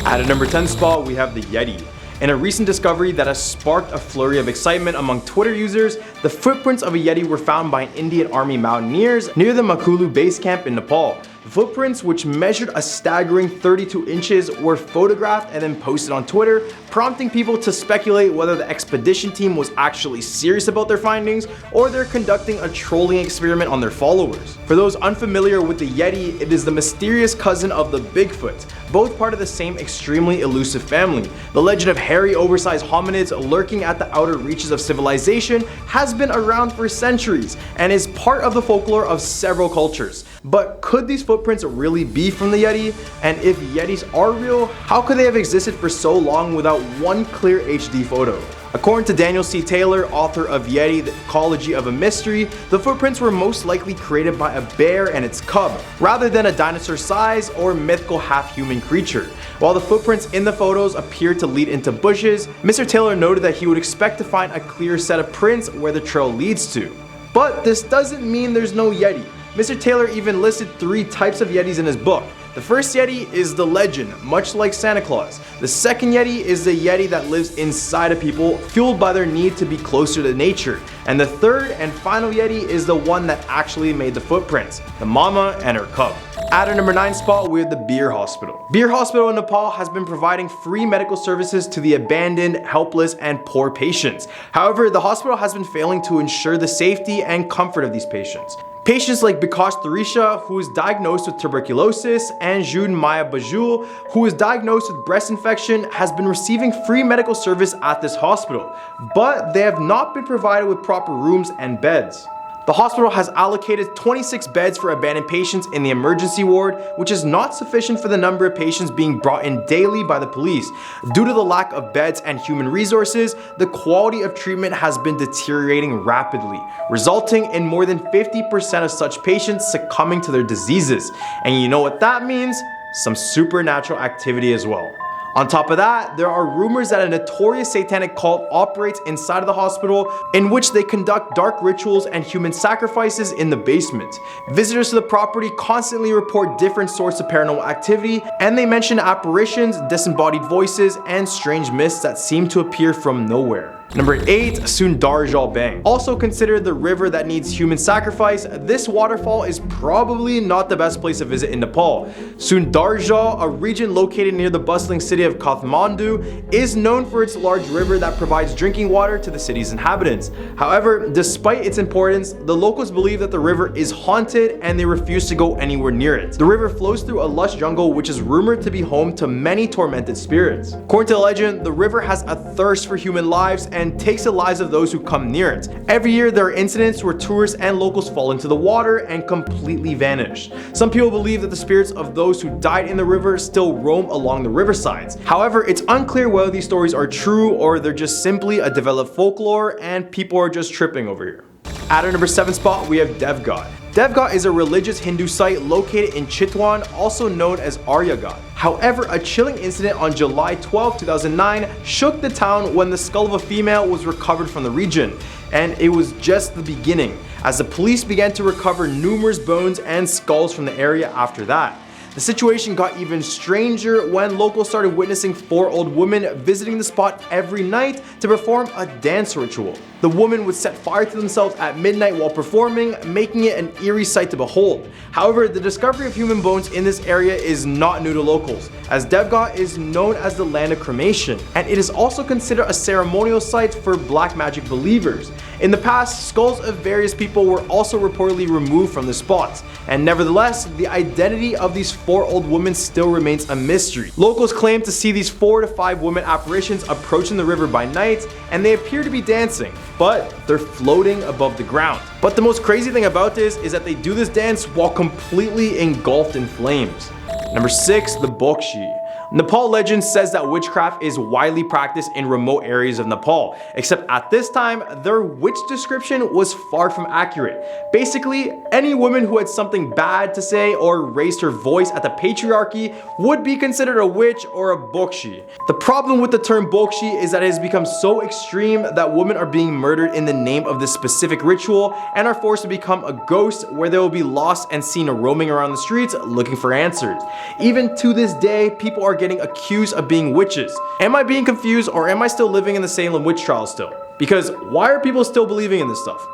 At a number 10 spot, we have the Yeti. In a recent discovery that has sparked a flurry of excitement among Twitter users, the footprints of a Yeti were found by Indian Army mountaineers near the Makulu base camp in Nepal. The footprints, which measured a staggering 32 inches, were photographed and then posted on Twitter, prompting people to speculate whether the expedition team was actually serious about their findings or they're conducting a trolling experiment on their followers. For those unfamiliar with the Yeti, it is the mysterious cousin of the Bigfoot, both part of the same extremely elusive family. The legend of hairy, oversized hominids lurking at the outer reaches of civilization has been around for centuries and is part of the folklore of several cultures. But could these footprints really be from the Yeti? And if Yetis are real, how could they have existed for so long without one clear HD photo? According to Daniel C. Taylor, author of Yeti, The Ecology of a Mystery, the footprints were most likely created by a bear and its cub, rather than a dinosaur-sized or mythical half-human creature. While the footprints in the photos appeared to lead into bushes, Mr. Taylor noted that he would expect to find a clear set of prints where the trail leads to. But this doesn't mean there's no Yeti. Mr. Taylor even listed 3 types of Yetis in his book. The first Yeti is the legend, much like Santa Claus. The second Yeti is the Yeti that lives inside of people, fueled by their need to be closer to nature. And the third and final Yeti is the one that actually made the footprints, the mama and her cub. At our number 9 spot, we have the Beer Hospital. Beer Hospital in Nepal has been providing free medical services to the abandoned, helpless, and poor patients. However, the hospital has been failing to ensure the safety and comfort of these patients. Patients like Bikash Thurisha, who is diagnosed with tuberculosis, and June Maya Bajul, who is diagnosed with breast infection, has been receiving free medical service at this hospital, but they have not been provided with proper rooms and beds. The hospital has allocated 26 beds for abandoned patients in the emergency ward, which is not sufficient for the number of patients being brought in daily by the police. Due to the lack of beds and human resources, the quality of treatment has been deteriorating rapidly, resulting in more than 50% of such patients succumbing to their diseases. And you know what that means? Some supernatural activity as well. On top of that, there are rumors that a notorious satanic cult operates inside of the hospital, in which they conduct dark rituals and human sacrifices in the basement. Visitors to the property constantly report different sorts of paranormal activity, and they mention apparitions, disembodied voices, and strange mists that seem to appear from nowhere. Number 8, Sundarjal Bang. Also considered the river that needs human sacrifice, this waterfall is probably not the best place to visit in Nepal. Sundarjal, a region located near the bustling city of Kathmandu, is known for its large river that provides drinking water to the city's inhabitants. However, despite its importance, the locals believe that the river is haunted and they refuse to go anywhere near it. The river flows through a lush jungle which is rumored to be home to many tormented spirits. According to the legend, the river has a thirst for human lives and takes the lives of those who come near it. Every year there are incidents where tourists and locals fall into the water and completely vanish. Some people believe that the spirits of those who died in the river still roam along the riversides. However, it's unclear whether these stories are true or they're just simply a developed folklore and people are just tripping over here. At our number 7 spot, we have Devghat. Devghat is a religious Hindu site located in Chitwan, also known as Aryaghat. However, a chilling incident on July 12, 2009 shook the town when the skull of a female was recovered from the region. And it was just the beginning, as the police began to recover numerous bones and skulls from the area after that. The situation got even stranger when locals started witnessing 4 old women visiting the spot every night to perform a dance ritual. The woman would set fire to themselves at midnight while performing, making it an eerie sight to behold. However, the discovery of human bones in this area is not new to locals, as Devghat is known as the land of cremation, and it is also considered a ceremonial site for black magic believers. In the past, skulls of various people were also reportedly removed from the spots, and nevertheless, the identity of these 4 old women still remains a mystery. Locals claim to see these 4 to 5 women apparitions approaching the river by night, and they appear to be dancing, but they're floating above the ground. But the most crazy thing about this is that they do this dance while completely engulfed in flames. Number 6, the Bokshi. Nepal legend says that witchcraft is widely practiced in remote areas of Nepal, except at this time, their witch description was far from accurate. Basically, any woman who had something bad to say or raised her voice at the patriarchy would be considered a witch or a bokshi. The problem with the term bokshi is that it has become so extreme that women are being murdered in the name of this specific ritual and are forced to become a ghost, where they will be lost and seen roaming around the streets looking for answers. Even to this day, people are getting accused of being witches. Am I being confused, or am I still living in the Salem witch trials still? Because why are people still believing in this stuff?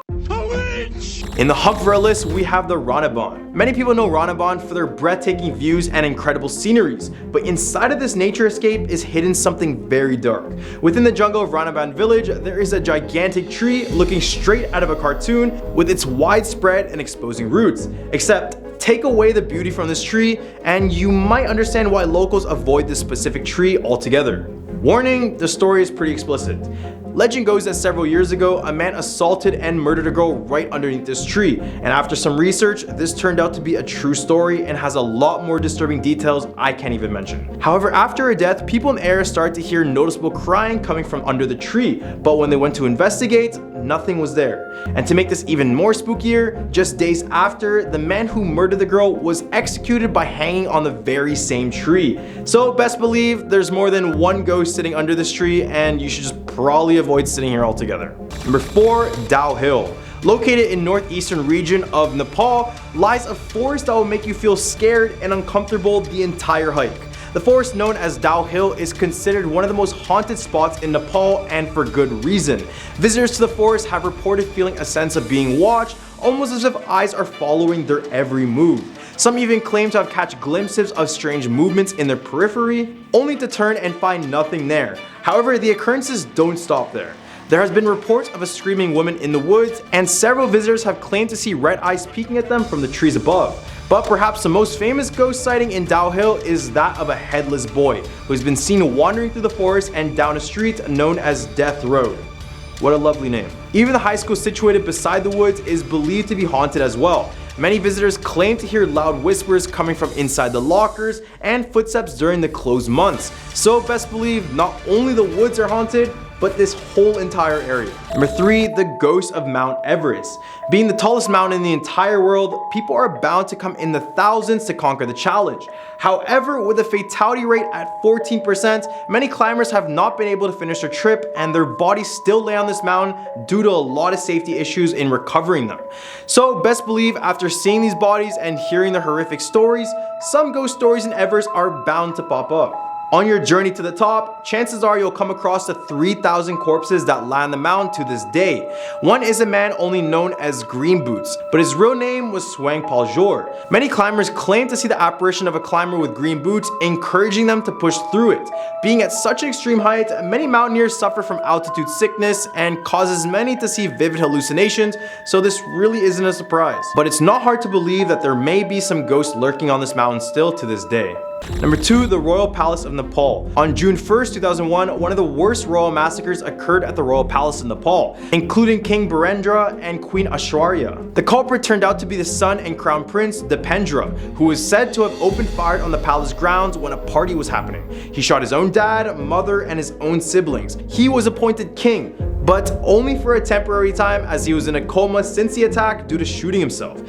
In the hunt for a list, we have the Ranabon. Many people know Ranabon for their breathtaking views and incredible sceneries, but inside of this nature escape is hidden something very dark. Within the jungle of Ranabon village, there is a gigantic tree looking straight out of a cartoon with its widespread and exposing roots. Except, take away the beauty from this tree and you might understand why locals avoid this specific tree altogether. Warning, the story is pretty explicit. Legend goes that several years ago, a man assaulted and murdered a girl right underneath this tree, and after some research, this turned out to be a true story and has a lot more disturbing details I can't even mention. However, after her death, people in the area started to hear noticeable crying coming from under the tree, but when they went to investigate, nothing was there. And to make this even more spookier, just days after, the man who murdered the girl was executed by hanging on the very same tree. So best believe there's more than one ghost sitting under this tree, and you should just probably avoid sitting here altogether. Number 4, Dao Hill. Located in northeastern region of Nepal, lies a forest that will make you feel scared and uncomfortable the entire hike. The forest known as Dao Hill is considered one of the most haunted spots in Nepal, and for good reason. Visitors to the forest have reported feeling a sense of being watched, almost as if eyes are following their every move. Some even claim to have catch glimpses of strange movements in their periphery, only to turn and find nothing there. However, the occurrences don't stop there. There has been reports of a screaming woman in the woods, and several visitors have claimed to see red eyes peeking at them from the trees above. But perhaps the most famous ghost sighting in Dao Hill is that of a headless boy who has been seen wandering through the forest and down a street known as Death Road. What a lovely name. Even the high school situated beside the woods is believed to be haunted as well. Many visitors claim to hear loud whispers coming from inside the lockers and footsteps during the closed months. So best believe not only the woods are haunted, but this whole entire area. Number 3, the ghost of Mount Everest. Being the tallest mountain in the entire world, people are bound to come in the thousands to conquer the challenge. However, with a fatality rate at 14%, many climbers have not been able to finish their trip, and their bodies still lay on this mountain due to a lot of safety issues in recovering them. So best believe after seeing these bodies and hearing the horrific stories, some ghost stories in Everest are bound to pop up. On your journey to the top, chances are you'll come across the 3,000 corpses that lie on the mountain to this day. One is a man only known as Green Boots, but his real name was Swang Paljor. Many climbers claim to see the apparition of a climber with green boots, encouraging them to push through it. Being at such an extreme height, many mountaineers suffer from altitude sickness and causes many to see vivid hallucinations, so this really isn't a surprise. But it's not hard to believe that there may be some ghosts lurking on this mountain still to this day. Number 2, the Royal Palace of Nepal. On June 1st, 2001, one of the worst royal massacres occurred at the Royal Palace of Nepal, including King Birendra and Queen Aishwarya. The culprit turned out to be the son and crown prince Dipendra, who was said to have opened fire on the palace grounds when a party was happening. He shot his own dad, mother, and his own siblings. He was appointed king, but only for a temporary time, as he was in a coma since the attack due to shooting himself.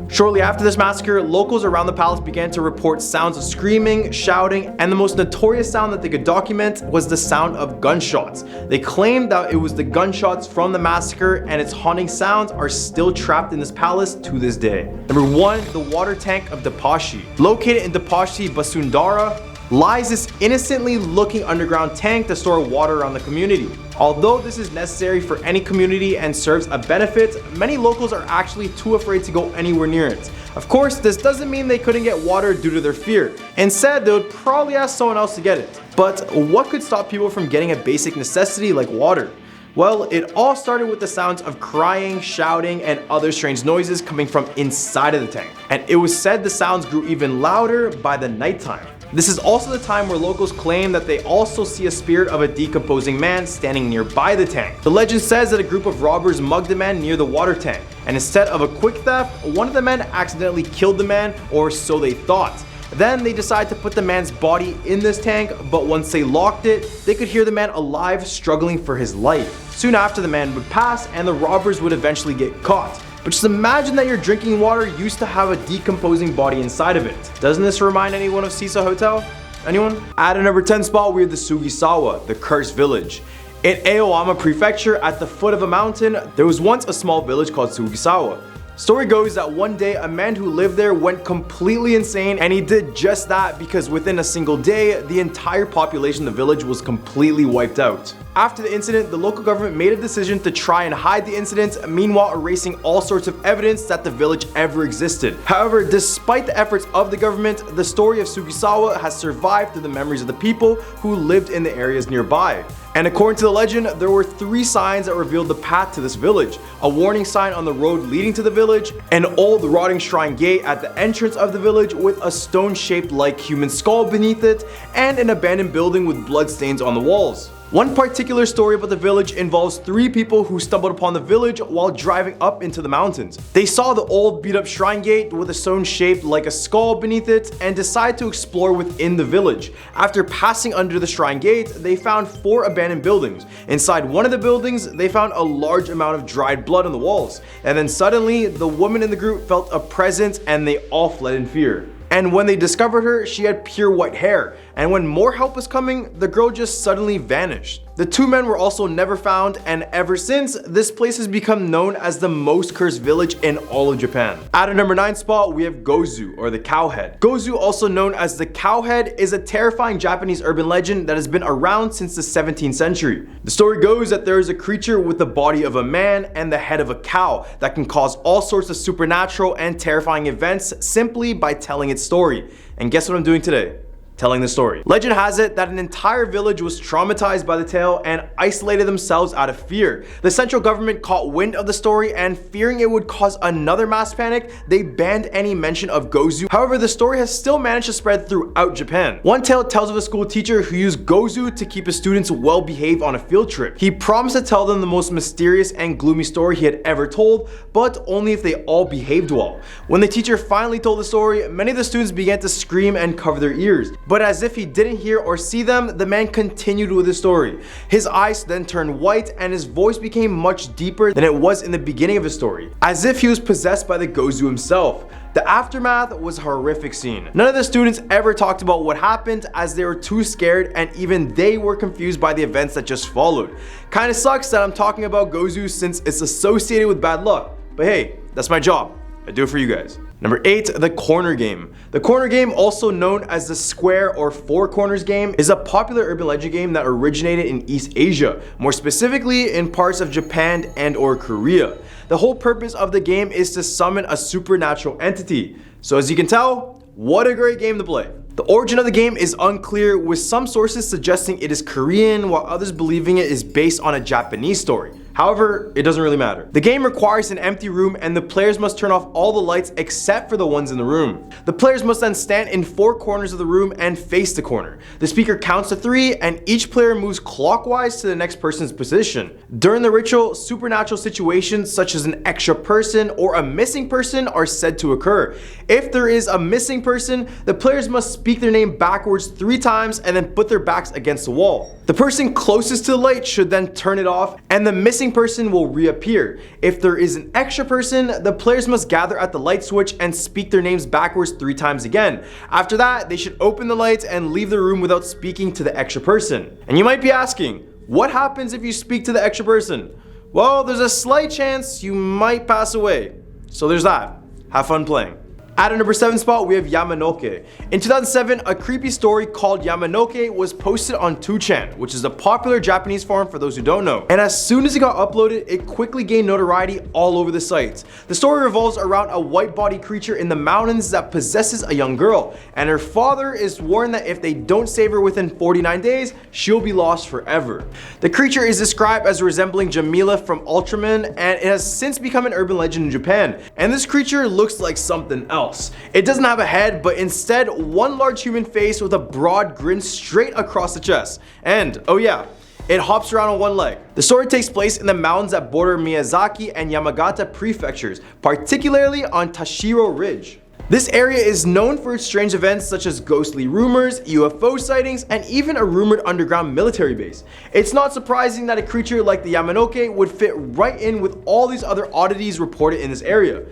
Shortly after this massacre, locals around the palace began to report sounds of screaming, shouting, and the most notorious sound that they could document was the sound of gunshots. They claimed that it was the gunshots from the massacre, and its haunting sounds are still trapped in this palace to this day. Number 1, the water tank of Dapashi. Located in Dapashi, Basundara, lies this innocently looking underground tank to store water around the community. Although this is necessary for any community and serves a benefit, many locals are actually too afraid to go anywhere near it. Of course, this doesn't mean they couldn't get water due to their fear. Instead, they would probably ask someone else to get it. But what could stop people from getting a basic necessity like water? Well, it all started with the sounds of crying, shouting, and other strange noises coming from inside of the tank. And it was said the sounds grew even louder by the nighttime. This is also the time where locals claim that they also see a spirit of a decomposing man standing nearby the tank. The legend says that a group of robbers mugged a man near the water tank, and instead of a quick theft, one of the men accidentally killed the man, or so they thought. Then they decided to put the man's body in this tank, but once they locked it, they could hear the man alive struggling for his life. Soon after, the man would pass and the robbers would eventually get caught. But just imagine that your drinking water used to have a decomposing body inside of it. Doesn't this remind anyone of Sisa Hotel? Anyone? At a number 10 spot, we have the Sugisawa, the cursed village. In Aoyama Prefecture, at the foot of a mountain, there was once a small village called Sugisawa. Story goes that one day a man who lived there went completely insane, and he did just that because within a single day, the entire population of the village was completely wiped out. After the incident, the local government made a decision to try and hide the incident, meanwhile erasing all sorts of evidence that the village ever existed. However, despite the efforts of the government, the story of Sugisawa has survived through the memories of the people who lived in the areas nearby. And according to the legend, there were 3 signs that revealed the path to this village: a warning sign on the road leading to the village, an old rotting shrine gate at the entrance of the village with a stone shaped like human skull beneath it, and an abandoned building with bloodstains on the walls. One particular story about the village involves 3 people who stumbled upon the village while driving up into the mountains. They saw the old beat up shrine gate with a stone shaped like a skull beneath it and decided to explore within the village. After passing under the shrine gate, they found 4 abandoned buildings. Inside one of the buildings, they found a large amount of dried blood on the walls. And then suddenly, the woman in the group felt a presence and they all fled in fear. And when they discovered her, she had pure white hair, and when more help was coming, the girl just suddenly vanished. The 2 men were also never found, and ever since, this place has become known as the most cursed village in all of Japan. At our number 9 spot, we have Gozu, or the Cowhead. Gozu, also known as the Cowhead, is a terrifying Japanese urban legend that has been around since the 17th century. The story goes that there is a creature with the body of a man and the head of a cow that can cause all sorts of supernatural and terrifying events simply by telling its story. And guess what I'm doing today? Telling the story. Legend has it that an entire village was traumatized by the tale and isolated themselves out of fear. The central government caught wind of the story, and fearing it would cause another mass panic, they banned any mention of Gozu. However, the story has still managed to spread throughout Japan. One tale tells of a school teacher who used Gozu to keep his students well behaved on a field trip. He promised to tell them the most mysterious and gloomy story he had ever told, but only if they all behaved well. When the teacher finally told the story, many of the students began to scream and cover their ears. But as if he didn't hear or see them, the man continued with his story. His eyes then turned white and his voice became much deeper than it was in the beginning of his story, as if he was possessed by the Gozu himself. The aftermath was a horrific scene. None of the students ever talked about what happened as they were too scared, and even they were confused by the events that just followed. Kinda sucks that I'm talking about Gozu since it's associated with bad luck, but hey, that's my job. I do it for you guys. Number 8, the corner game. The corner game, also known as the square or 4 corners game, is a popular urban legend game that originated in East Asia, more specifically in parts of Japan and or Korea. The whole purpose of the game is to summon a supernatural entity. So as you can tell, what a great game to play. The origin of the game is unclear, with some sources suggesting it is Korean while others believing it is based on a Japanese story. However, it doesn't really matter. The game requires an empty room and the players must turn off all the lights except for the ones in the room. The players must then stand in 4 corners of the room and face the corner. The speaker counts to 3 and each player moves clockwise to the next person's position. During the ritual, supernatural situations such as an extra person or a missing person are said to occur. If there is a missing person, the players must speak their name backwards 3 times and then put their backs against the wall. The person closest to the light should then turn it off and the missing person will reappear. If there is an extra person, the players must gather at the light switch and speak their names backwards 3 times again. After that, they should open the lights and leave the room without speaking to the extra person. And you might be asking, what happens if you speak to the extra person? Well, there's a slight chance you might pass away. So there's that. Have fun playing. At our number 7 spot, we have Yamanoke. In 2007, a creepy story called Yamanoke was posted on 2chan, which is a popular Japanese forum for those who don't know. And as soon as it got uploaded, it quickly gained notoriety all over the site. The story revolves around a white-bodied creature in the mountains that possesses a young girl, and her father is warned that if they don't save her within 49 days, she'll be lost forever. The creature is described as resembling Jamila from Ultraman, and it has since become an urban legend in Japan. And this creature looks like something else. It doesn't have a head, but instead one large human face with a broad grin straight across the chest. And, oh yeah, it hops around on one leg. The story takes place in the mountains that border Miyazaki and Yamagata prefectures, particularly on Tashiro Ridge. This area is known for its strange events such as ghostly rumors, UFO sightings, and even a rumored underground military base. It's not surprising that a creature like the Yamanoke would fit right in with all these other oddities reported in this area.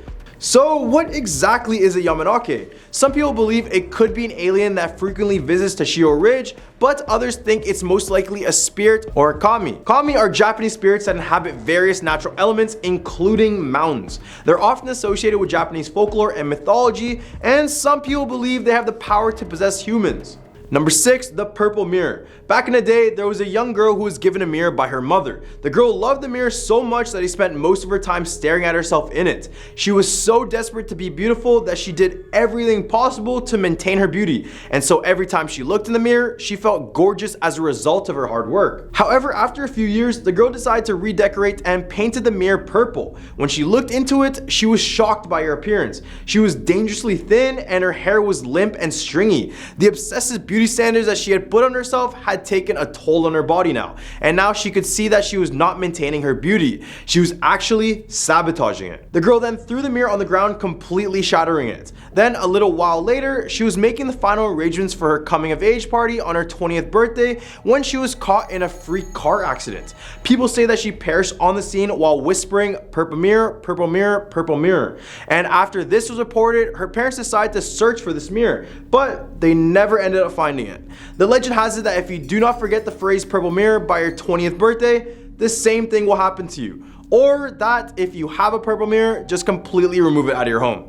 So what exactly is a Yamanake? Some people believe it could be an alien that frequently visits Tashio Ridge, but others think it's most likely a spirit or a kami. Kami are Japanese spirits that inhabit various natural elements, including mountains. They're often associated with Japanese folklore and mythology, and some people believe they have the power to possess humans. Number 6, the purple mirror. Back in the day, there was a young girl who was given a mirror by her mother. The girl loved the mirror so much that she spent most of her time staring at herself in it. She was so desperate to be beautiful that she did everything possible to maintain her beauty. And so every time she looked in the mirror, she felt gorgeous as a result of her hard work. However, after a few years, the girl decided to redecorate and painted the mirror purple. When she looked into it, she was shocked by her appearance. She was dangerously thin and her hair was limp and stringy. The obsessive beauty standards that she had put on herself had taken a toll on her body now, and now she could see that she was not maintaining her beauty. She was actually sabotaging it. The girl then threw the mirror on the ground, completely shattering it. Then a little while later, she was making the final arrangements for her coming of age party on her 20th birthday when she was caught in a freak car accident. People say that she perished on the scene while whispering, "Purple mirror, purple mirror, purple mirror." And after this was reported, her parents decided to search for this mirror, but they never ended up finding it. The legend has it that if you do not forget the phrase "purple mirror" by your 20th birthday, the same thing will happen to you. Or that if you have a purple mirror, just completely remove it out of your home.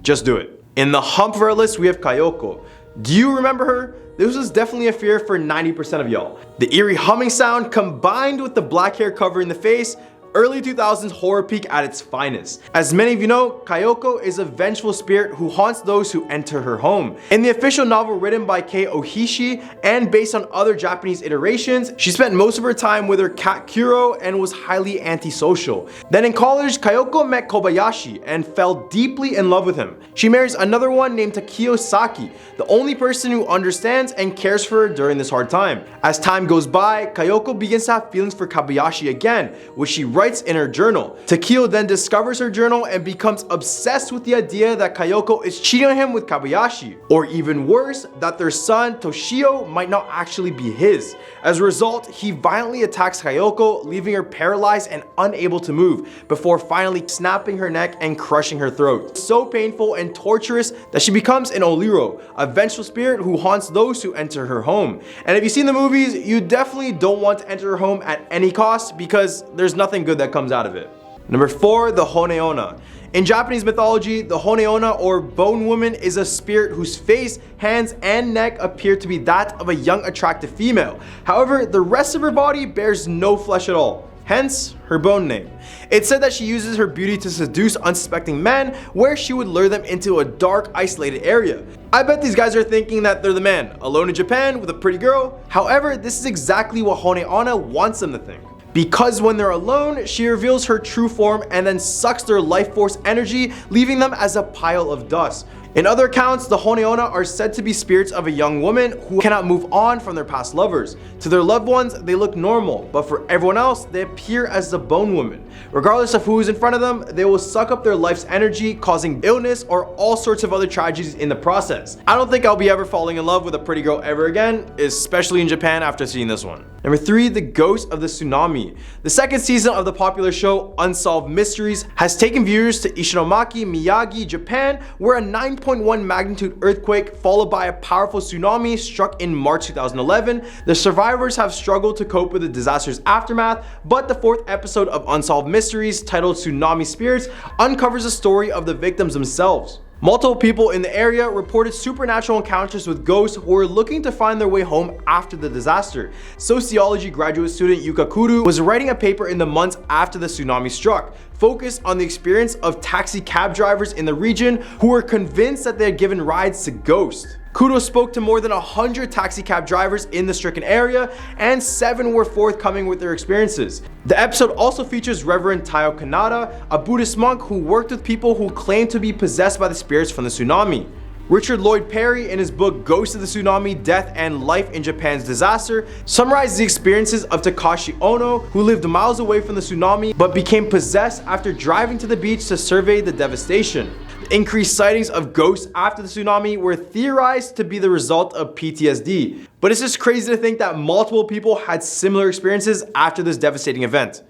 Just do it. In the hump of our list, we have Kayoko. Do you remember her? This was definitely a fear for 90% of y'all. The eerie humming sound combined with the black hair covering the face, early 2000s horror peak at its finest. As many of you know, Kayoko is a vengeful spirit who haunts those who enter her home. In the official novel written by Kei Ohishi and based on other Japanese iterations, she spent most of her time with her cat Kuro and was highly antisocial. Then in college, Kayoko met Kobayashi and fell deeply in love with him. She marries another one named Takio Saki, the only person who understands and cares for her during this hard time. As time goes by, Kayoko begins to have feelings for Kobayashi again, which she writes in her journal. Takio then discovers her journal and becomes obsessed with the idea that Kayoko is cheating on him with Kobayashi, or even worse, that their son Toshio might not actually be his. As a result, he violently attacks Kayoko, leaving her paralyzed and unable to move, before finally snapping her neck and crushing her throat. So painful and torturous that she becomes an Oliro, a vengeful spirit who haunts those who enter her home. And if you've seen the movies, you definitely don't want to enter her home at any cost because there's nothing good that comes out of it. Number 4, the Honeona. In Japanese mythology, the Honeona or bone woman is a spirit whose face, hands, and neck appear to be that of a young attractive female. However, the rest of her body bears no flesh at all. Hence, her bone name. It's said that she uses her beauty to seduce unsuspecting men, where she would lure them into a dark, isolated area. I bet these guys are thinking that they're the man, alone in Japan with a pretty girl. However, this is exactly what Honeona wants them to think. Because when they're alone, she reveals her true form and then sucks their life force energy, leaving them as a pile of dust. In other accounts, the Honeona are said to be spirits of a young woman who cannot move on from their past lovers. To their loved ones, they look normal, but for everyone else, they appear as the bone woman. Regardless of who is in front of them, they will suck up their life's energy, causing illness or all sorts of other tragedies in the process. I don't think I'll be ever falling in love with a pretty girl ever again, especially in Japan after seeing this one. Number 3, the ghost of the tsunami. The second season of the popular show Unsolved Mysteries has taken viewers to Ishinomaki, Miyagi, Japan, where a 9.1 magnitude earthquake followed by a powerful tsunami struck in March 2011. The survivors have struggled to cope with the disaster's aftermath, but the 4th episode of Unsolved Mysteries, titled Tsunami Spirits, uncovers the story of the victims themselves. Multiple people in the area reported supernatural encounters with ghosts who were looking to find their way home after the disaster. Sociology graduate student Yuka Kuru was writing a paper in the months after the tsunami struck, focused on the experience of taxi cab drivers in the region who were convinced that they had given rides to ghosts. Kudo spoke to more than 100 taxi cab drivers in the stricken area, and 7 were forthcoming with their experiences. The episode also features Reverend Taiyo Kanada, a Buddhist monk who worked with people who claimed to be possessed by the spirits from the tsunami. Richard Lloyd Perry, in his book Ghosts of the Tsunami, Death and Life in Japan's Disaster, summarized the experiences of Takashi Ono, who lived miles away from the tsunami but became possessed after driving to the beach to survey the devastation. The increased sightings of ghosts after the tsunami were theorized to be the result of PTSD, but it's just crazy to think that multiple people had similar experiences after this devastating event.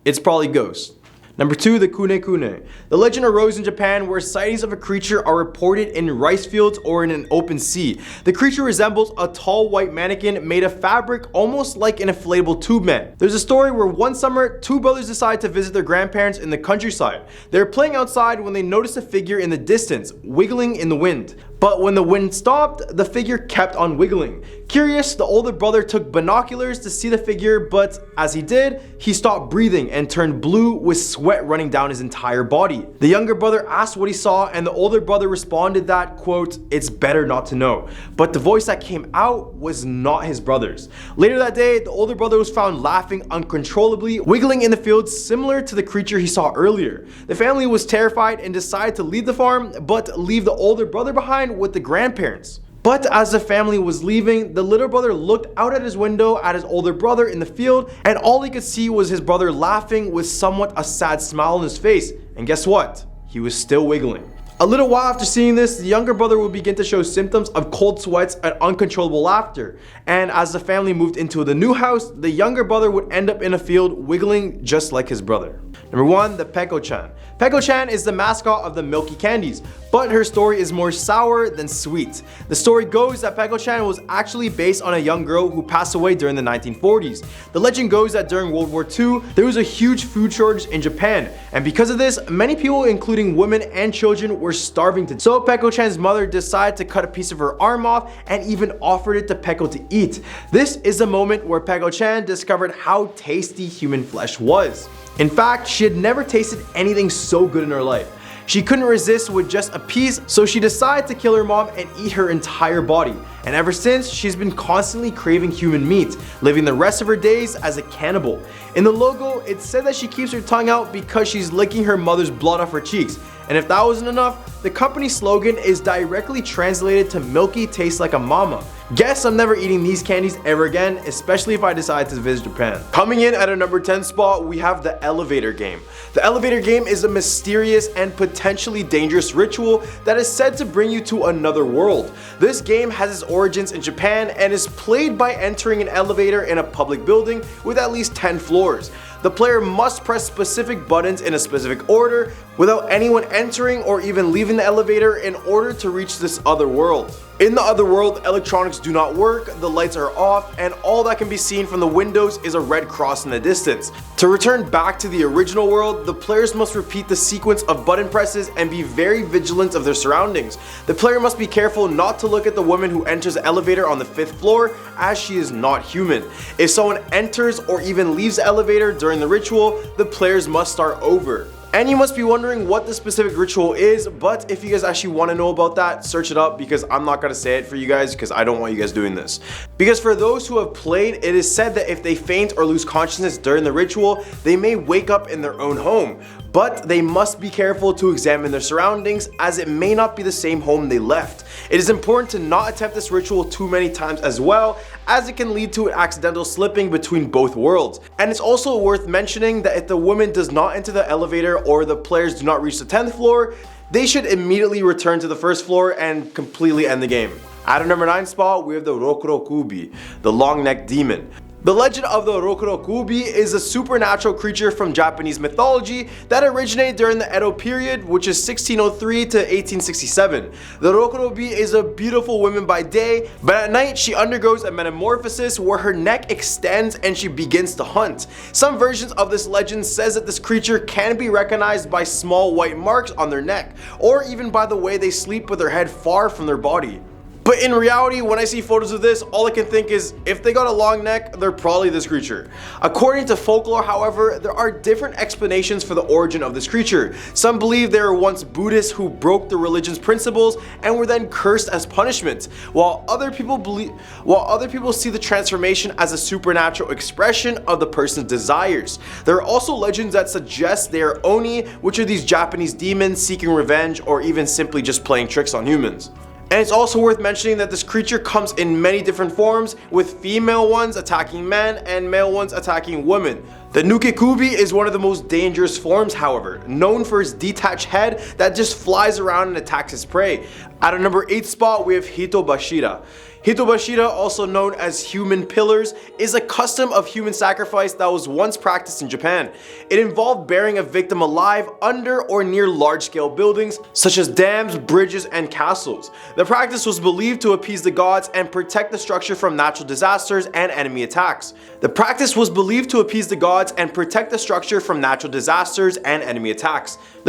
It's probably ghosts. Number 2, the kune kune. The legend arose in Japan where sightings of a creature are reported in rice fields or in an open sea. The creature resembles a tall white mannequin made of fabric almost like an inflatable tube man. There's a story where one summer, two brothers decide to visit their grandparents in the countryside. They're playing outside when they notice a figure in the distance, wiggling in the wind. But when the wind stopped, the figure kept on wiggling. Curious, the older brother took binoculars to see the figure, but as he did, he stopped breathing and turned blue with sweat running down his entire body. The younger brother asked what he saw, and the older brother responded that, quote, "It's better not to know." But the voice that came out was not his brother's. Later that day, the older brother was found laughing uncontrollably, wiggling in the fields similar to the creature he saw earlier. The family was terrified and decided to leave the farm, but leave the older brother behind with the grandparents. But as the family was leaving, the little brother looked out at his window at his older brother in the field, and all he could see was his brother laughing with somewhat a sad smile on his face. And guess what? He was still wiggling. A little while after seeing this, the younger brother would begin to show symptoms of cold sweats and uncontrollable laughter. And as the family moved into the new house, the younger brother would end up in a field wiggling just like his brother. Number 1, the Peko-chan. Peko-chan is the mascot of the Milky Candies, but her story is more sour than sweet. The story goes that Peko-chan was actually based on a young girl who passed away during the 1940s. The legend goes that during World War II, there was a huge food shortage in Japan, and because of this, many people, including women and children, were starving to death. So Peko-chan's mother decided to cut a piece of her arm off and even offered it to Peko to eat. This is the moment where Peko-chan discovered how tasty human flesh was. In fact, she had never tasted anything so good in her life. She couldn't resist with just a piece, so she decided to kill her mom and eat her entire body. And ever since, she's been constantly craving human meat, living the rest of her days as a cannibal. In the logo, it said that she keeps her tongue out because she's licking her mother's blood off her cheeks. And if that wasn't enough, the company's slogan is directly translated to "Milky tastes like a mama." Guess I'm never eating these candies ever again, especially if I decide to visit Japan. Coming in at a number 10 spot, we have the elevator game. The elevator game is a mysterious and potentially dangerous ritual that is said to bring you to another world. This game has its origins in Japan and is played by entering an elevator in a public building with at least 10 floors. The player must press specific buttons in a specific order without anyone entering or even leaving the elevator in order to reach this other world. In the other world, electronics do not work, the lights are off, and all that can be seen from the windows is a red cross in the distance. To return back to the original world, the players must repeat the sequence of button presses and be very vigilant of their surroundings. The player must be careful not to look at the woman who enters the elevator on the 5th floor, as she is not human. If someone enters or even leaves the elevator during the ritual, the players must start over. And you must be wondering what the specific ritual is, but if you guys actually want to know about that, search it up, because I'm not going to say it for you guys because I don't want you guys doing this. Because for those who have played, it is said that if they faint or lose consciousness during the ritual, they may wake up in their own home. But they must be careful to examine their surroundings, as it may not be the same home they left. It is important to not attempt this ritual too many times as well, as it can lead to an accidental slipping between both worlds. And it's also worth mentioning that if the woman does not enter the elevator or the players do not reach the 10th floor, they should immediately return to the 1st floor and completely end the game. At a number 9 spot, we have the Rokurokubi, the long-necked demon. The legend of the Rokurokubi is a supernatural creature from Japanese mythology that originated during the Edo period, which is 1603 to 1867. The Rokurokubi is a beautiful woman by day, but at night she undergoes a metamorphosis where her neck extends and she begins to hunt. Some versions of this legend says that this creature can be recognized by small white marks on their neck, or even by the way they sleep with their head far from their body. But in reality, when I see photos of this, all I can think is, if they got a long neck, they're probably this creature. According to folklore, however, there are different explanations for the origin of this creature. Some believe they were once Buddhists who broke the religion's principles and were then cursed as punishment, while other people see the transformation as a supernatural expression of the person's desires. There are also legends that suggest they are Oni, which are these Japanese demons seeking revenge or even simply just playing tricks on humans. And it's also worth mentioning that this creature comes in many different forms, with female ones attacking men and male ones attacking women. The Nukekubi is one of the most dangerous forms, however, known for its detached head that just flies around and attacks its prey. At a number 8 spot, we have Hitobashira. Hitobashira, also known as human pillars, is a custom of human sacrifice that was once practiced in Japan. It involved burying a victim alive under or near large-scale buildings such as dams, bridges, and castles. The practice was believed to appease the gods and protect the structure from natural disasters and enemy attacks. The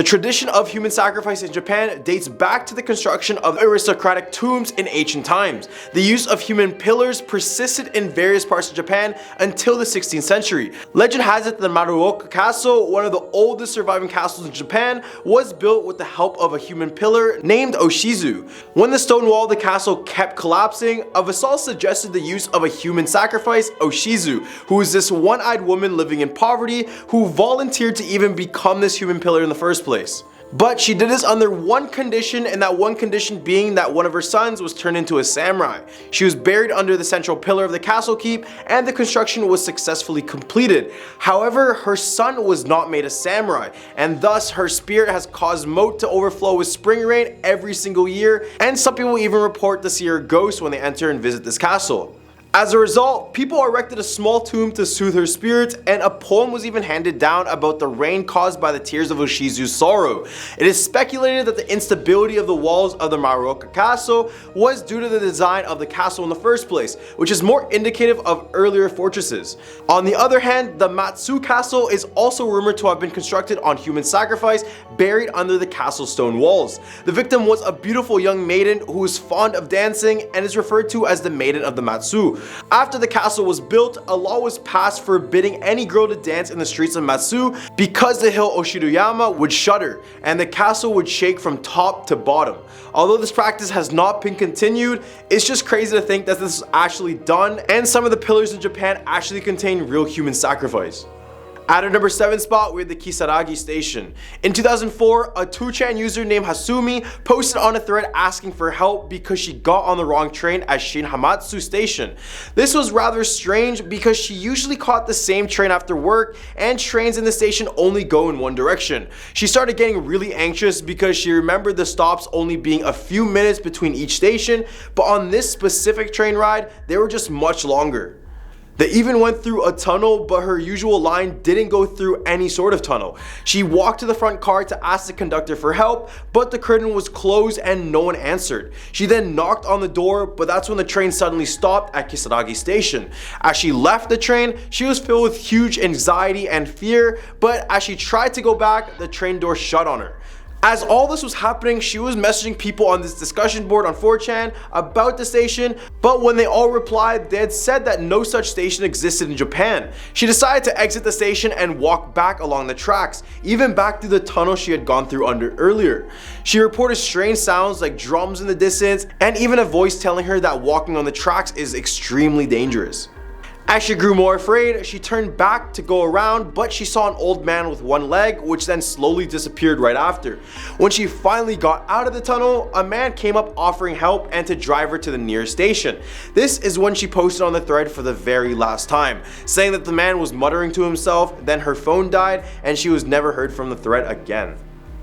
tradition of human sacrifice in Japan dates back to the construction of aristocratic tombs in ancient times. The use of human pillars persisted in various parts of Japan until the 16th century. Legend has it that the Maruoka Castle, one of the oldest surviving castles in Japan, was built with the help of a human pillar named Oshizu. When the stone wall of the castle kept collapsing, a vassal suggested the use of a human sacrifice, Oshizu, who is this one-eyed woman living in poverty who volunteered to even become this human pillar in the first place. But she did this under one condition, and that one condition being that one of her sons was turned into a samurai. She was buried under the central pillar of the castle keep, and the construction was successfully completed. However, her son was not made a samurai, and thus her spirit has caused moat to overflow with spring rain every single year, and some people even report to see her ghost when they enter and visit this castle. As a result, people erected a small tomb to soothe her spirit, and a poem was even handed down about the rain caused by the tears of Oshizu's sorrow. It is speculated that the instability of the walls of the Maruoka Castle was due to the design of the castle in the first place, which is more indicative of earlier fortresses. On the other hand, the Matsu Castle is also rumored to have been constructed on human sacrifice, buried under the castle stone walls. The victim was a beautiful young maiden who was fond of dancing and is referred to as the Maiden of the Matsu. After the castle was built, a law was passed forbidding any girl to dance in the streets of Matsu because the hill Oshiruyama would shudder and the castle would shake from top to bottom. Although this practice has not been continued, it's just crazy to think that this is actually done, and some of the pillars in Japan actually contain real human sacrifice. At our number 7 spot, we have the Kisaragi Station. In 2004, a 2chan user named Hasumi posted on a thread asking for help because she got on the wrong train at Shin Hamatsu Station. This was rather strange because she usually caught the same train after work, and trains in the station only go in one direction. She started getting really anxious because she remembered the stops only being a few minutes between each station, but on this specific train ride, they were just much longer. They even went through a tunnel, but her usual line didn't go through any sort of tunnel. She walked to the front car to ask the conductor for help, but the curtain was closed and no one answered. She then knocked on the door, but that's when the train suddenly stopped at Kisaragi Station. As she left the train, she was filled with huge anxiety and fear, but as she tried to go back, the train door shut on her. As all this was happening, she was messaging people on this discussion board on 4chan about the station, but when they all replied, they had said that no such station existed in Japan. She decided to exit the station and walk back along the tracks, even back through the tunnel she had gone through under earlier. She reported strange sounds like drums in the distance, and even a voice telling her that walking on the tracks is extremely dangerous. As she grew more afraid, she turned back to go around, but she saw an old man with one leg, which then slowly disappeared right after. When she finally got out of the tunnel, a man came up offering help and to drive her to the nearest station. This is when she posted on the thread for the very last time, saying that the man was muttering to himself, then her phone died, and she was never heard from the thread again.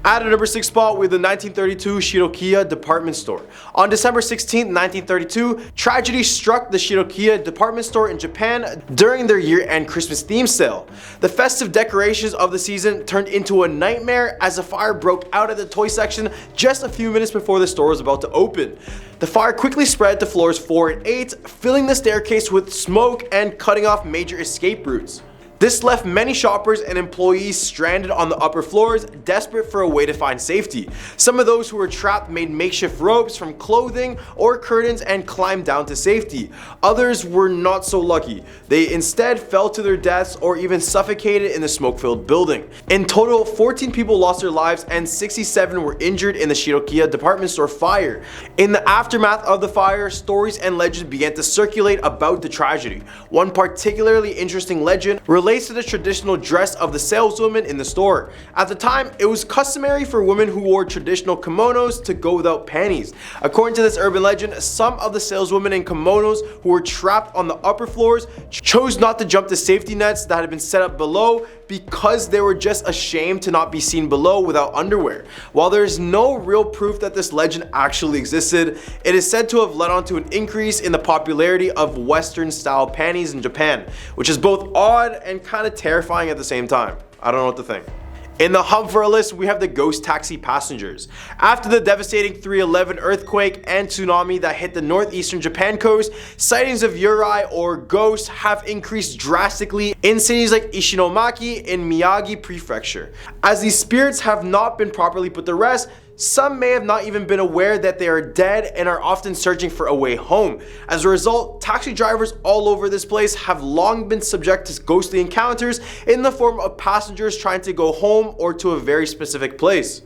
At our number 6 spot, we have the 1932 Shirokiya department store. On December 16, 1932, tragedy struck the Shirokiya department store in Japan during their year-end Christmas theme sale. The festive decorations of the season turned into a nightmare as a fire broke out at the toy section just a few minutes before the store was about to open. The fire quickly spread to floors 4 and 8, filling the staircase with smoke and cutting off major escape routes. This left many shoppers and employees stranded on the upper floors, desperate for a way to find safety. Some of those who were trapped made makeshift ropes from clothing or curtains and climbed down to safety. Others were not so lucky. They instead fell to their deaths or even suffocated in the smoke-filled building. In total, 14 people lost their lives and 67 were injured in the Shirokiya department store fire. In the aftermath of the fire, stories and legends began to circulate about the tragedy. One particularly interesting legend relates relates to the traditional dress of the saleswoman in the store. At the time, it was customary for women who wore traditional kimonos to go without panties. According to this urban legend, some of the saleswomen in kimonos who were trapped on the upper floors chose not to jump the safety nets that had been set up below because they were just ashamed to not be seen below without underwear. While there is no real proof that this legend actually existed, it is said to have led on to an increase in the popularity of Western style panties in Japan, which is both odd and kind of terrifying at the same time. I don't know what to think. In the hump for our list, we have the ghost taxi passengers. After the devastating 3/11 earthquake and tsunami that hit the northeastern Japan coast, sightings of yurei or ghosts have increased drastically in cities like Ishinomaki in Miyagi Prefecture. As these spirits have not been properly put to rest, some may have not even been aware that they are dead and are often searching for a way home. As a result, taxi drivers all over this place have long been subject to ghostly encounters in the form of passengers trying to go home or to a very specific place.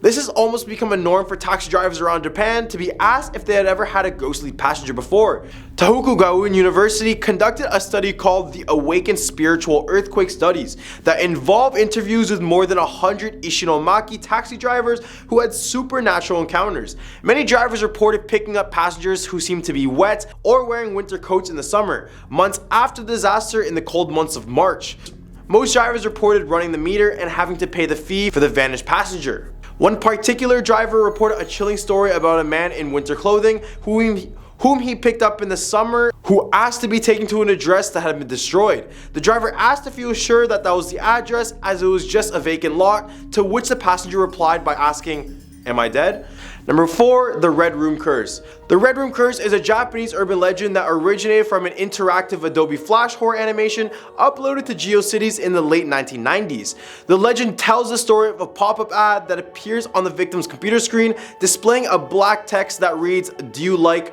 This has almost become a norm for taxi drivers around Japan to be asked if they had ever had a ghostly passenger before. Tohoku Gaon University conducted a study called the Awakened Spiritual Earthquake Studies that involve interviews with more than 100 Ishinomaki taxi drivers who had supernatural encounters. Many drivers reported picking up passengers who seemed to be wet or wearing winter coats in the summer, months after the disaster in the cold months of March. Most drivers reported running the meter and having to pay the fee for the vanished passenger. One particular driver reported a chilling story about a man in winter clothing whom he picked up in the summer who asked to be taken to an address that had been destroyed. The driver asked if he was sure that was the address as it was just a vacant lot, to which the passenger replied by asking, "Am I dead?" Number 4, the Red Room Curse. The Red Room Curse is a Japanese urban legend that originated from an interactive Adobe Flash horror animation uploaded to GeoCities in the late 1990s. The legend tells the story of a pop-up ad that appears on the victim's computer screen, displaying a black text that reads, "Do you like?"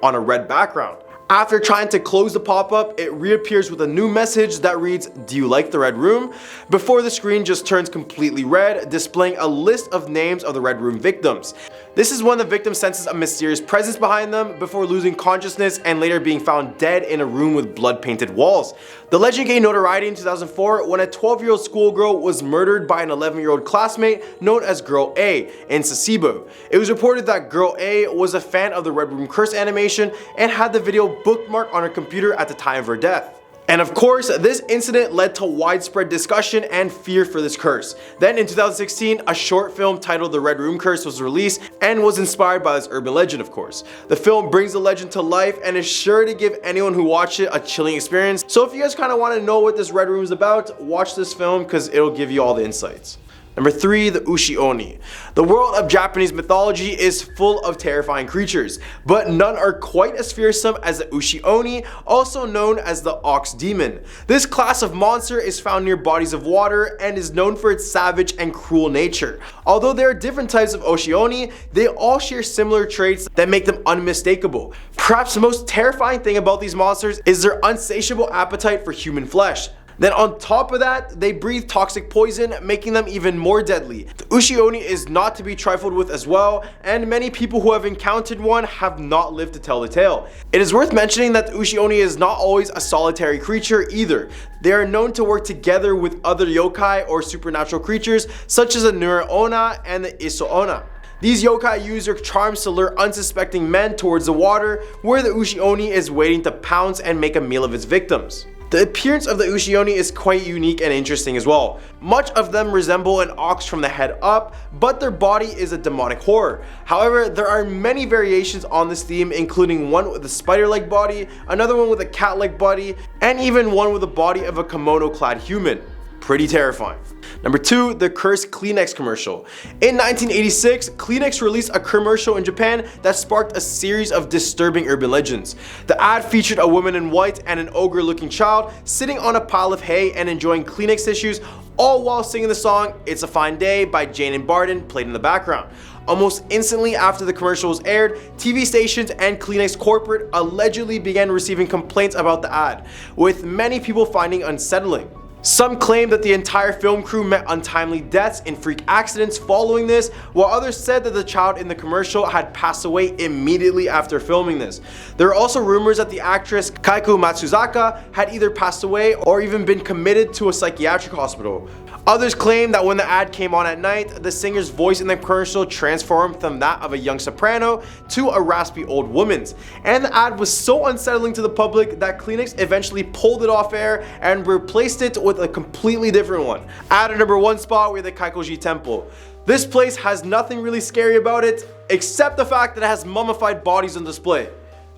on a red background. After trying to close the pop-up, it reappears with a new message that reads, "Do you like the Red Room?" before the screen just turns completely red, displaying a list of names of the Red Room victims. This is when the victim senses a mysterious presence behind them before losing consciousness and later being found dead in a room with blood-painted walls. The legend gained notoriety in 2004 when a 12-year-old schoolgirl was murdered by an 11-year-old classmate known as Girl A in Sasebo. It was reported that Girl A was a fan of the Red Room Curse animation and had the video bookmarked on her computer at the time of her death. And of course, this incident led to widespread discussion and fear for this curse. Then in 2016, a short film titled The Red Room Curse was released and was inspired by this urban legend, of course. The film brings the legend to life and is sure to give anyone who watched it a chilling experience. So if you guys kind of want to know what this Red Room is about, watch this film because it'll give you all the insights. Number 3, the Ushi Oni. The world of Japanese mythology is full of terrifying creatures, but none are quite as fearsome as the Ushi Oni, also known as the Ox Demon. This class of monster is found near bodies of water and is known for its savage and cruel nature. Although there are different types of Ushi Oni, they all share similar traits that make them unmistakable. Perhaps the most terrifying thing about these monsters is their insatiable appetite for human flesh. Then on top of that, they breathe toxic poison, making them even more deadly. The Ushi Oni is not to be trifled with as well, and many people who have encountered one have not lived to tell the tale. It is worth mentioning that the Ushi Oni is not always a solitary creature either. They are known to work together with other yokai or supernatural creatures such as the Nura Ona and the Iso Ona. These yokai use their charms to lure unsuspecting men towards the water, where the Ushi Oni is waiting to pounce and make a meal of its victims. The appearance of the Ushi Oni is quite unique and interesting as well. Much of them resemble an ox from the head up, but their body is a demonic horror. However, there are many variations on this theme, including one with a spider-like body, another one with a cat-like body, and even one with the body of a kimono-clad human. Pretty terrifying. Number 2, the cursed Kleenex commercial. In 1986, Kleenex released a commercial in Japan that sparked a series of disturbing urban legends. The ad featured a woman in white and an ogre-looking child sitting on a pile of hay and enjoying Kleenex tissues, all while singing the song "It's a Fine Day" by Jane and Barden played in the background. Almost instantly after the commercial was aired, TV stations and Kleenex corporate allegedly began receiving complaints about the ad, with many people finding unsettling. Some claim that the entire film crew met untimely deaths in freak accidents following this, while others said that the child in the commercial had passed away immediately after filming this. There are also rumors that the actress Kaiku Matsuzaka had either passed away or even been committed to a psychiatric hospital. Others claim that when the ad came on at night, the singer's voice in the commercial transformed from that of a young soprano to a raspy old woman's. And the ad was so unsettling to the public that Kleenex eventually pulled it off air and replaced it with a completely different one. At our number 1 spot, we have the Kaikoji Temple. This place has nothing really scary about it, except the fact that it has mummified bodies on display.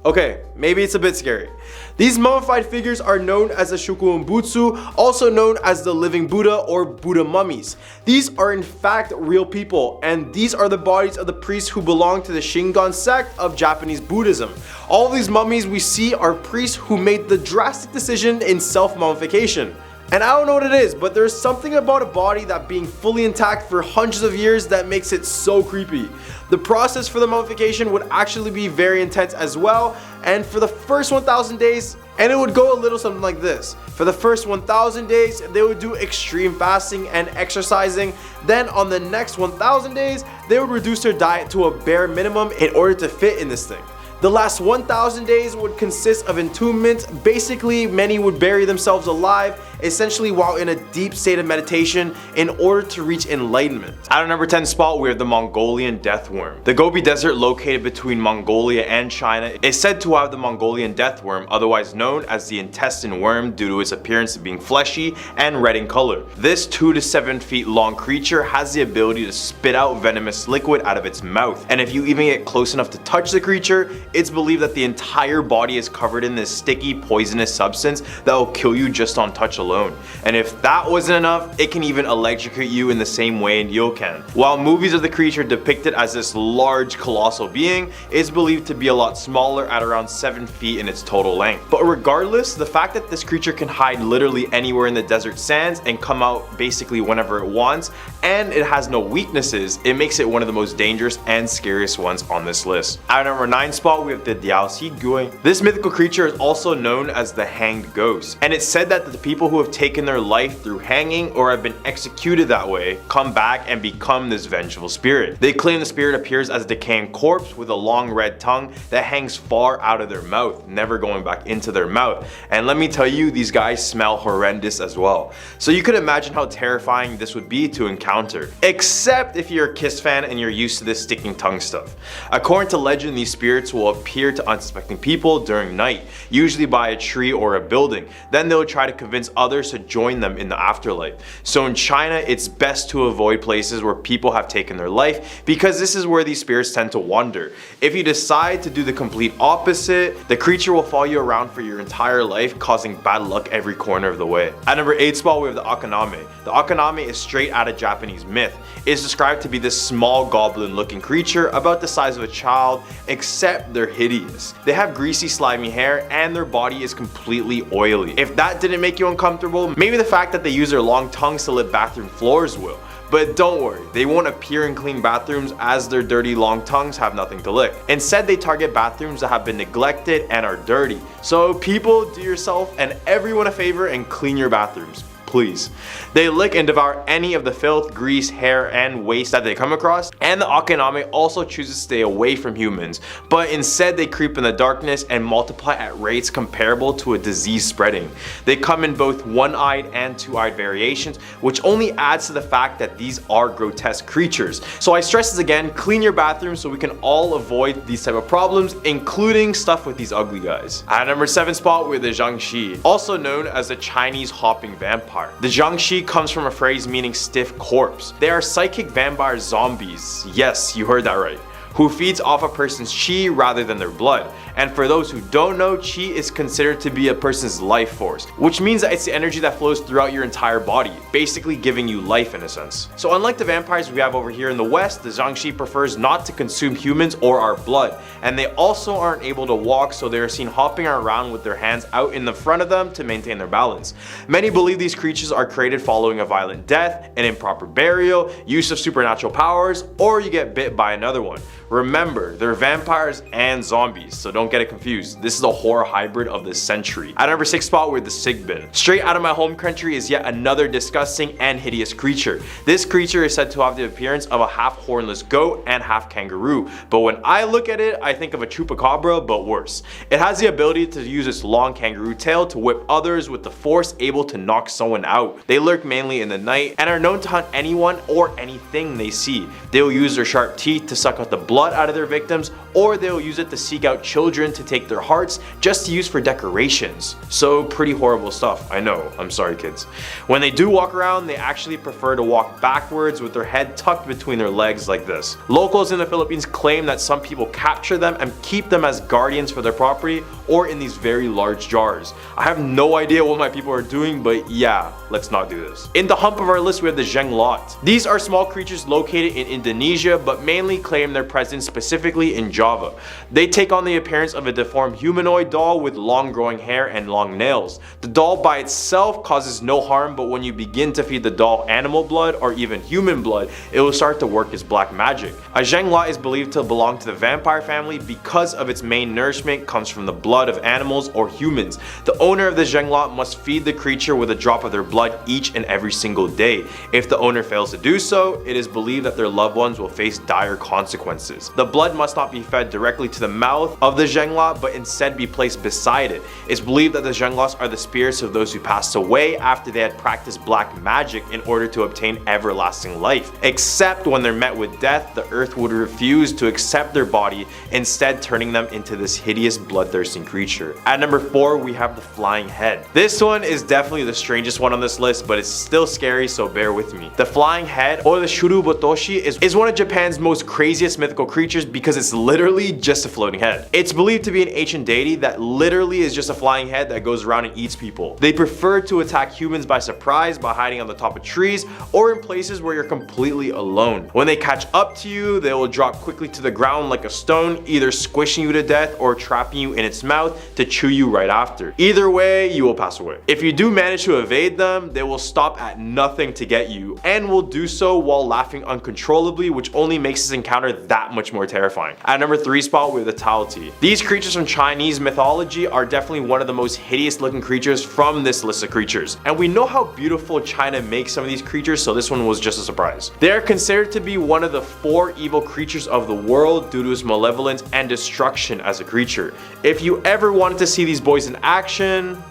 Okay, maybe it's a bit scary. These mummified figures are known as the Shukumbutsu, also known as the living Buddha or Buddha mummies. These are in fact real people, and these are the bodies of the priests who belong to the Shingon sect of Japanese Buddhism. All these mummies we see are priests who made the drastic decision in self-mummification. And I don't know what it is, but there's something about a body that being fully intact for hundreds of years that makes it so creepy. The process for the mummification would actually be very intense as well, and for the first 1,000 days, and it would go a little something like this. For the first 1,000 days, they would do extreme fasting and exercising. Then on the next 1,000 days, they would reduce their diet to a bare minimum in order to fit in this thing. The last 1,000 days would consist of entombment. Basically, many would bury themselves alive, essentially while in a deep state of meditation in order to reach enlightenment. At our number 10 spot, we have the Mongolian death worm. The Gobi Desert, located between Mongolia and China, is said to have the Mongolian death worm, otherwise known as the intestine worm due to its appearance of being fleshy and red in color. This 2 to 7 feet long creature has the ability to spit out venomous liquid out of its mouth, and if you even get close enough to touch the creature, it's believed that the entire body is covered in this sticky, poisonous substance that will kill you just on touch alone. And if that wasn't enough, it can even electrocute you in the same way you can. While movies of the creature depicted as this large, colossal being, is believed to be a lot smaller at around 7 feet in its total length. But regardless, the fact that this creature can hide literally anywhere in the desert sands and come out basically whenever it wants, and it has no weaknesses, it makes it one of the most dangerous and scariest ones on this list. At our number 9 spot, we have the Diaosi Gui. This mythical creature is also known as the Hanged Ghost, and it's said that the people who have taken their life through hanging or have been executed that way come back and become this vengeful spirit. They claim the spirit appears as a decaying corpse with a long red tongue that hangs far out of their mouth, never going back into their mouth. And let me tell you, these guys smell horrendous as well. So you could imagine how terrifying this would be to encounter. Except if you're a Kiss fan and you're used to this sticking tongue stuff. According to legend, these spirits will appear to unsuspecting people during night, usually by a tree or a building. Then they'll try to convince others to join them in the afterlife. So in China, it's best to avoid places where people have taken their life, because this is where these spirits tend to wander. If you decide to do the complete opposite, the creature will follow you around for your entire life, causing bad luck every corner of the way. At number 8 spot, we have the Akaname. The Akaname is straight out of Japanese myth. It's described to be this small goblin looking creature about the size of a child, except they're hideous. They have greasy, slimy hair, and their body is completely oily. If that didn't make you uncomfortable, maybe the fact that they use their long tongues to lick bathroom floors will. But don't worry, they won't appear in clean bathrooms, as their dirty long tongues have nothing to lick. Instead, they target bathrooms that have been neglected and are dirty. So people, do yourself and everyone a favor and clean your bathrooms. Please. They lick and devour any of the filth, grease, hair, and waste that they come across, and the Akaname also chooses to stay away from humans, but instead they creep in the darkness and multiply at rates comparable to a disease spreading. They come in both one-eyed and two-eyed variations, which only adds to the fact that these are grotesque creatures. So I stress this again, clean your bathroom so we can all avoid these type of problems, including stuff with these ugly guys. At number 7 spot, we have the Jiangshi, also known as the Chinese hopping vampire. The Jiangshi comes from a phrase meaning stiff corpse. They are psychic vampire zombies. Yes, you heard that right. Who feeds off a person's chi rather than their blood. And for those who don't know, chi is considered to be a person's life force, which means that it's the energy that flows throughout your entire body, basically giving you life in a sense. So unlike the vampires we have over here in the West, the Jiangshi prefers not to consume humans or our blood, and they also aren't able to walk, so they are seen hopping around with their hands out in the front of them to maintain their balance. Many believe these creatures are created following a violent death, an improper burial, use of supernatural powers, or you get bit by another one. Remember, they're vampires and zombies, so don't get it confused. This is a horror hybrid of the century. At number 6 spot, we have the Sigbin. Straight out of my home country is yet another disgusting and hideous creature. This creature is said to have the appearance of a half hornless goat and half kangaroo, but when I look at it, I think of a chupacabra, but worse. It has the ability to use its long kangaroo tail to whip others with the force, able to knock someone out. They lurk mainly in the night and are known to hunt anyone or anything they see. They will use their sharp teeth to suck out the blood out of their victims, or they will use it to seek out children to take their hearts just to use for decorations. So pretty horrible stuff, I know, I'm sorry kids. When they do walk around, they actually prefer to walk backwards with their head tucked between their legs like this. Locals in the Philippines claim that some people capture them and keep them as guardians for their property or in these very large jars. I have no idea what my people are doing, but yeah, let's not do this. In the hump of our list, we have the Jenglot. These are small creatures located in Indonesia, but mainly claim their presence specifically in Java. They take on the appearance of a deformed humanoid doll with long growing hair and long nails. The doll by itself causes no harm, but when you begin to feed the doll animal blood or even human blood, it will start to work as black magic. A Jenglot is believed to belong to the vampire family because of its main nourishment comes from the blood of animals or humans. The owner of the Jenglot must feed the creature with a drop of their blood each and every single day. If the owner fails to do so, it is believed that their loved ones will face dire consequences. The blood must not be fed directly to the mouth of the Jenglot, but instead be placed beside it. It's believed that the Jenglots are the spirits of those who passed away after they had practiced black magic in order to obtain everlasting life. Except when they're met with death, the earth would refuse to accept their body, instead turning them into this hideous bloodthirsty creature. At number 4, we have the Flying Head. This one is definitely the strangest one on this list, but it's still scary, so bear with me. The Flying Head, or the Shurubotoshi, is one of Japan's most craziest mythical creatures because it's literally just a floating head. It's believed to be an ancient deity that literally is just a flying head that goes around and eats people. They prefer to attack humans by surprise by hiding on the top of trees or in places where you're completely alone. When they catch up to you, they will drop quickly to the ground like a stone, either squishing you to death or trapping you in its mouth to chew you right after. Either way, you will pass away. If you do manage to evade them, they will stop at nothing to get you, and will do so while laughing uncontrollably, which only makes this encounter that much more terrifying. At number 3 spot, we have the Taotie. These creatures from Chinese mythology are definitely one of the most hideous looking creatures from this list of creatures, and we know how beautiful China makes some of these creatures, so this one was just a surprise. They are considered to be one of the 4 evil creatures of the world due to its malevolence and destruction as a creature. If you ever wanted to see these boys in action,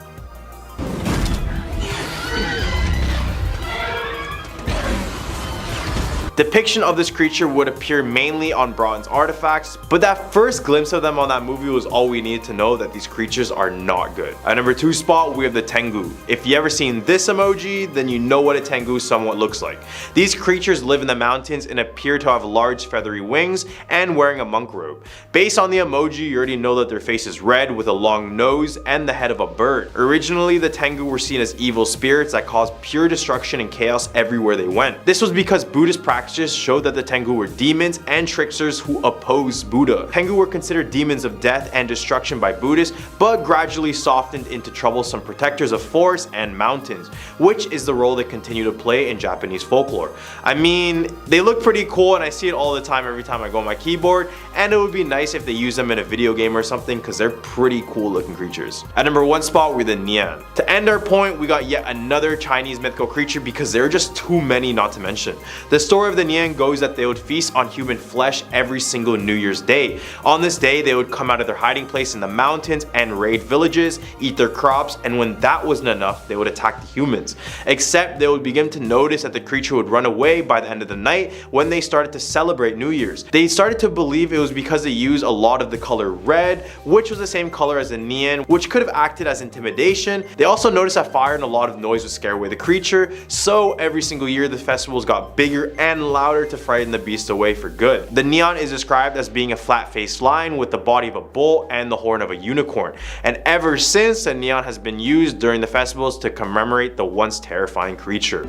depiction of this creature would appear mainly on bronze artifacts, but that first glimpse of them on that movie was all we needed to know that these creatures are not good. At number 2 spot, we have the Tengu. If you ever seen this emoji, then you know what a Tengu somewhat looks like. These creatures live in the mountains and appear to have large feathery wings and wearing a monk robe. Based on the emoji, you already know that their face is red with a long nose and the head of a bird. Originally, the Tengu were seen as evil spirits that caused pure destruction and chaos everywhere they went. This was because Buddhist practices showed that the Tengu were demons and tricksters who opposed Buddha. Tengu were considered demons of death and destruction by Buddhists, but gradually softened into troublesome protectors of forests and mountains, which is the role they continue to play in Japanese folklore. I mean, they look pretty cool and I see it all the time every time I go on my keyboard, and it would be nice if they use them in a video game or something because they're pretty cool looking creatures. At number 1 spot, we're the Nian. To end our point, we got yet another Chinese mythical creature because there are just too many not to mention. The story of the Nian goes that they would feast on human flesh every single New Year's Day. On this day, they would come out of their hiding place in the mountains and raid villages, eat their crops, and when that wasn't enough, they would attack the humans. Except they would begin to notice that the creature would run away by the end of the night when they started to celebrate New Year's. They started to believe it was because they used a lot of the color red, which was the same color as the Nian, which could have acted as intimidation. They also noticed that fire and a lot of noise would scare away the creature, so every single year the festivals got bigger and louder to frighten the beast away for good. The Nian is described as being a flat-faced lion with the body of a bull and the horn of a unicorn, and ever since the Nian has been used during the festivals to commemorate the once terrifying creature.